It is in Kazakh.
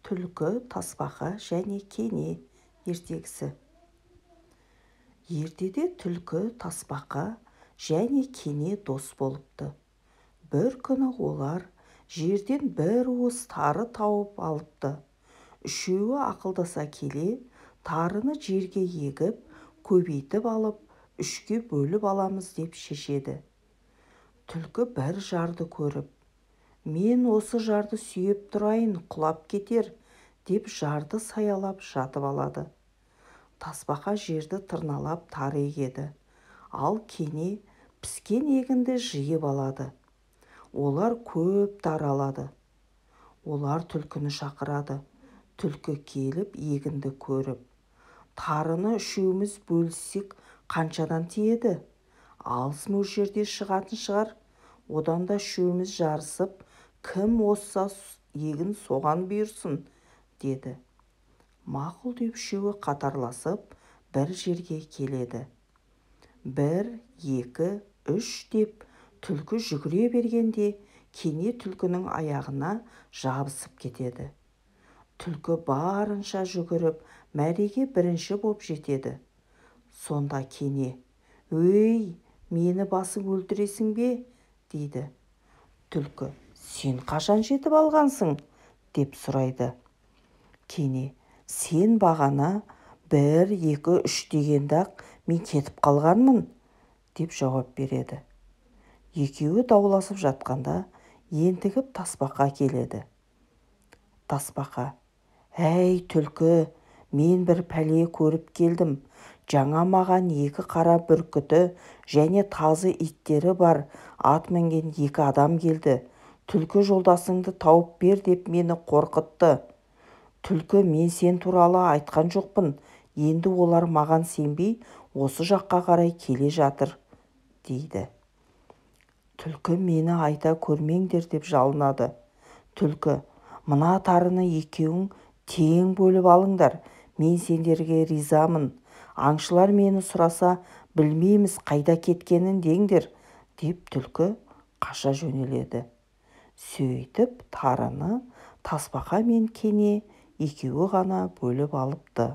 Түлкі, тасбақа және кене ертегісі. Ертеде түлкі, тасбақа және кене дос болыпты. Бір күні олар жерден бір уыс тары тауып алыпты. Үшеуі ақылдаса келе, тарыны жерге егіп, көбейтіп алып, үшке бөліп аламыз деп шешеді. Түлкі бір жарды көріп, «Мен осы жарды сүйеп тұрайын, құлап кетер», деп жарды саялап жатып алады. Тасбақа жерді тырналап тары егеді, ал кене піскен егінді жиып алады. Олар көп тары алады. Олар түлкіні шақырады. Түлкі келіп егінді көріп, «Тарыны үшеуміз бөліссек қаншадан тиеді? Алыс мөлшерде шығатын шығар. Одан да үшеуміз жарысып, кім озса егін соған бұйырсын», деді. Мақұл деп үшеуі қатарласып бір жерге келеді. 1, 2, 3 деп түлкі жүгіре бергенде кене түлкінің аяғына жабысып кетеді. Түлкі барынша жүгіріп мәреге бірінші боп жетеді. Сонда кене, «Өй, мені басып өлтіресің бе?» дейді. Түлкі, «Сен қашан жетіп алғансың?» деп сұрайды. Кене, «Сен бағана 1, 2, 3 дегенде-ақ мен кетіп қалғанмын», деп жауап береді. Екеуі дауласып жатқанда ентігіп тасбақа келеді. Тасбақа, «Әй, түлкі, мен бір пәле көріп келдім. Жаңа маған 2 қара бүркіті және тазы иттері бар ат мінген 2 адам келді. Түлкі жолдасыңды тауып бер деп мені қорқытты. Түлкі, мен сен туралы айтқан жоқпын. Енді олар маған сенбей осы жаққа қарай келе жатыр», дейді. Түлкі, «Мені айта көрмеңдер» деп жалынады. Түлкі, «Мына тарыны екеуің тең бөліп алыңдар. Мен сендерге ризамын. Аңшылар мені сұраса, білмейміз қайда кеткенін деңдер», деп түлкі қаша жөнеледі. Сөйтіп тарыны тасбақа мен кене екеуі ғана бөліп алыпты.